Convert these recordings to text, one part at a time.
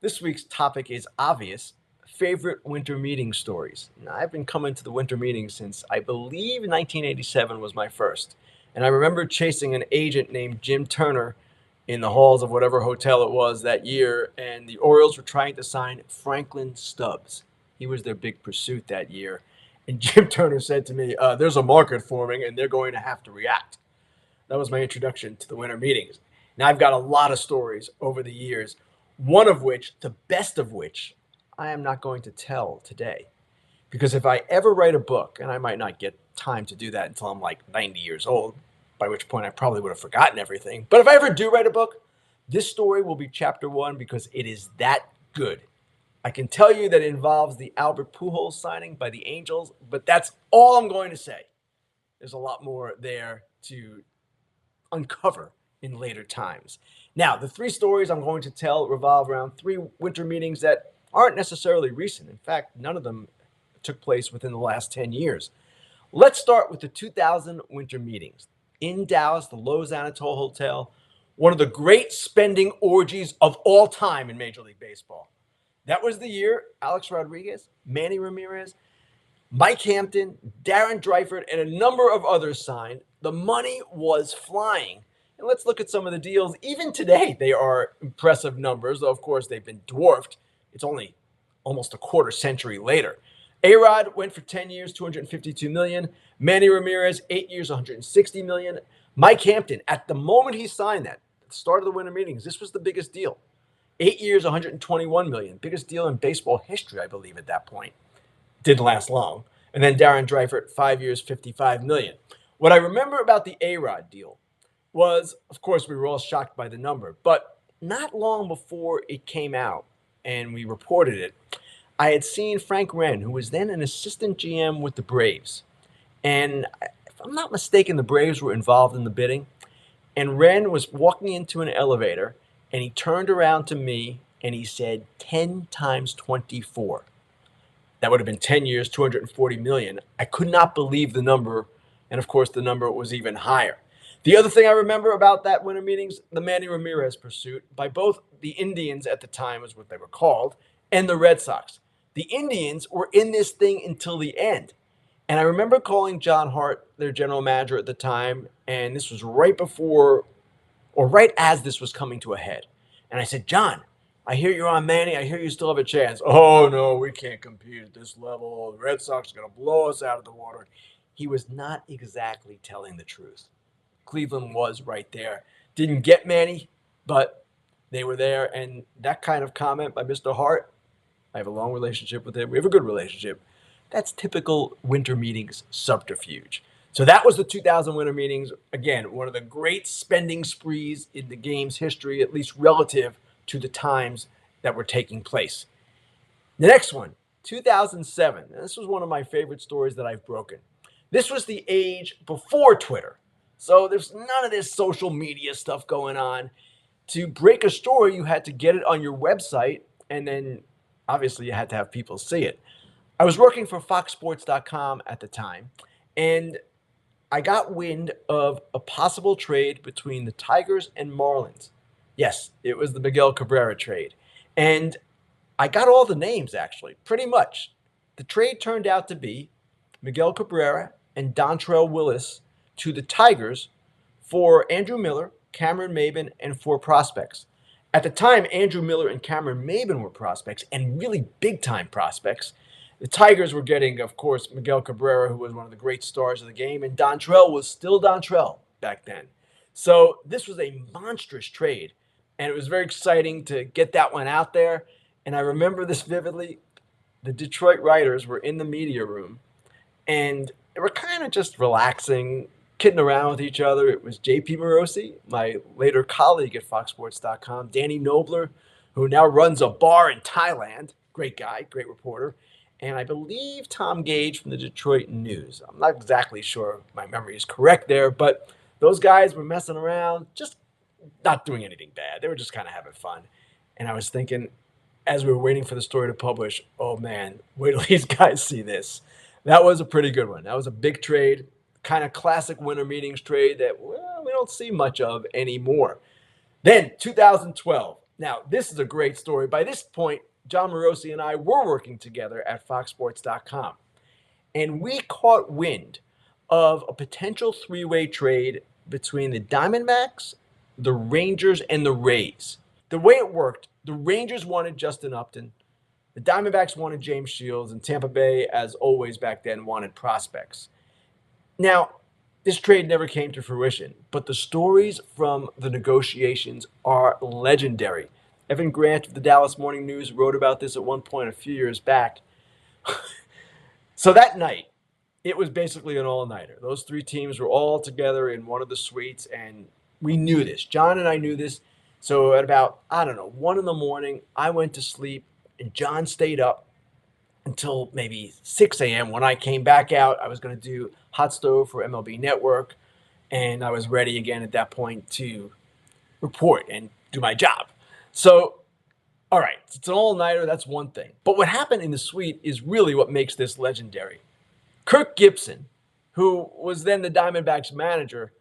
This week's topic is obvious: favorite winter meeting stories. Now, I've been coming to the winter meetings since I believe 1987 was my first. And I remember chasing an agent named Jim Turner in the halls of whatever hotel it was that year, and the Orioles were trying to sign Franklin Stubbs. He was their big pursuit that year. And Jim Turner said to me, there's a market forming and they're going to have to react. That was my introduction to the winter meetings. Now, I've got a lot of stories over the years, one of which, the best of which, I am not going to tell today. Because if I ever write a book, and I might not get time to do that until I'm like 90 years old, by which point I probably would have forgotten everything. But if I ever do write a book, this story will be chapter one because it is that good. I can tell you that it involves the Albert Pujols signing by the Angels, but that's all I'm going to say. There's a lot more there to uncover in later times. Now, the three stories I'm going to tell revolve around three winter meetings that aren't necessarily recent. In fact, none of them took place within the last 10 years. Let's start with the 2000 winter meetings. In Dallas, the Loews Anatole Hotel, one of the great spending orgies of all time in Major League Baseball. That was the year Alex Rodriguez, Manny Ramirez, Mike Hampton, Darren Dreifert, and a number of others signed. The money was flying. And let's look at some of the deals. Even today, they are impressive numbers, though, of course, they've been dwarfed. It's only almost a quarter century later. A-Rod went for 10 years, $252 million. Manny Ramirez, 8 years, $160 million. Mike Hampton, at the moment he signed that, at the start of the winter meetings, this was the biggest deal. 8 years, $121 million. Biggest deal in baseball history, I believe, at that point. Didn't last long. And then Darren Dreifert, 5 years, $55 million. What I remember about the A-Rod deal was, of course, we were all shocked by the number, but not long before it came out and we reported it, I had seen Frank Wren, who was then an assistant GM with the Braves. And if I'm not mistaken, the Braves were involved in the bidding. And Wren was walking into an elevator and he turned around to me and he said 10 times 24. That would have been 10 years, 240 million. I could not believe the number. And of course, the number was even higher. The other thing I remember about that winter meetings, the Manny Ramirez pursuit by both the Indians at the time, is what they were called, and the Red Sox. The Indians were in this thing until the end. And I remember calling John Hart, their general manager at the time, and this was right before or right as this was coming to a head. And I said, John, I hear you're on Manny. I hear you still have a chance. Oh, no, we can't compete at this level. The Red Sox are going to blow us out of the water. He was not exactly telling the truth. Cleveland was right there. Didn't get Manny, but they were there. And that kind of comment by Mr. Hart, I have a long relationship with him. We have a good relationship. That's typical winter meetings subterfuge. So that was the 2000 winter meetings. Again, one of the great spending sprees in the game's history, at least relative to the times that were taking place. The next one, 2007. And this was one of my favorite stories that I've broken. This was the age before Twitter. So there's none of this social media stuff going on. To break a story, you had to get it on your website, and then obviously you had to have people see it. I was working for foxsports.com at the time, and I got wind of a possible trade between the Tigers and Marlins. Yes, it was the Miguel Cabrera trade. And I got all the names, actually, pretty much. The trade turned out to be Miguel Cabrera and Dontrell Willis to the Tigers for Andrew Miller, Cameron Maybin, and 4 prospects. At the time, Andrew Miller and Cameron Maybin were prospects, and really big-time prospects. The Tigers were getting, of course, Miguel Cabrera, who was one of the great stars of the game, and Dontrell was still Dontrell back then. So this was a monstrous trade, and it was very exciting to get that one out there. And I remember this vividly. The Detroit writers were in the media room, and they were kind of just relaxing, kidding around with each other. It was J.P. Morosi, my later colleague at FoxSports.com, Danny Nobler, who now runs a bar in Thailand. Great guy, great reporter. And I believe Tom Gage from the Detroit News. I'm not exactly sure if my memory is correct there, but those guys were messing around, just not doing anything bad. They were just kind of having fun. And I was thinking, as we were waiting for the story to publish, oh man, wait till these guys see this. That was a pretty good one. That was a big trade, kind of classic winter meetings trade that, well, we don't see much of anymore. Then 2012, Now, this is a great story. By this point, John Morosi and I were working together at foxsports.com, and we caught wind of a potential three-way trade between the Diamondbacks, the Rangers, and the Rays. The way it worked, the Rangers wanted Justin Upton, the Diamondbacks wanted James Shields, and Tampa Bay, as always back then, wanted prospects. Now, this trade never came to fruition, but the stories from the negotiations are legendary. Evan Grant of the Dallas Morning News wrote about this at one point a few years back. So that night, it was basically an all-nighter. Those three teams were all together in one of the suites, and we knew this. John and I knew this. So at about, 1 in the morning, I went to sleep, and John stayed up until maybe 6 a.m. When I came back out, I was going to do Hot Stove for MLB Network, and I was ready again at that point to report and do my job. So, all right, it's an all-nighter. That's one thing. But what happened in the suite is really what makes this legendary. Kirk Gibson, who was then the Diamondbacks manager,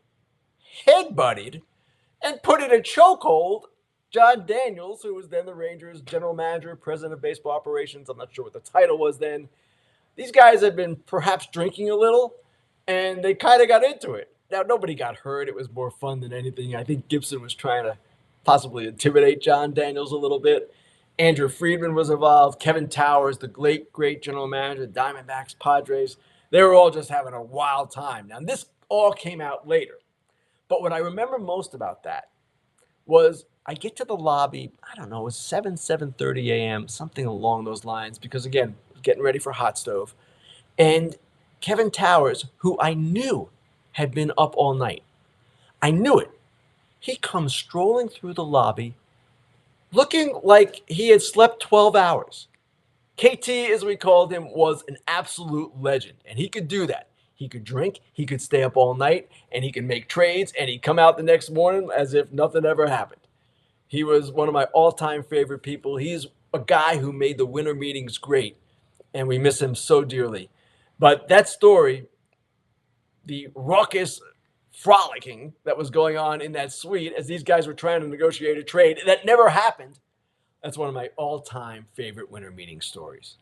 headbutted and put in a chokehold John Daniels, who was then the Rangers general manager, president of baseball operations. I'm not sure what the title was then. These guys had been perhaps drinking a little, and they kind of got into it. Now, nobody got hurt. It was more fun than anything. I think Gibson was trying to possibly intimidate John Daniels a little bit. Andrew Friedman was involved. Kevin Towers, the great general manager, Diamondbacks, Padres. They were all just having a wild time. Now, this all came out later. But what I remember most about that was I get to the lobby, it was 7:30 a.m., something along those lines, because, again, getting ready for Hot Stove. And Kevin Towers, who I knew had been up all night, I knew it. He comes strolling through the lobby looking like he had slept 12 hours. KT, as we called him, was an absolute legend, and he could do that. He could drink, he could stay up all night, and he could make trades, and he'd come out the next morning as if nothing ever happened. He was one of my all-time favorite people. He's a guy who made the winter meetings great, and we miss him so dearly. But that story, the raucous frolicking that was going on in that suite as these guys were trying to negotiate a trade that never happened, that's one of my all-time favorite winter meeting stories.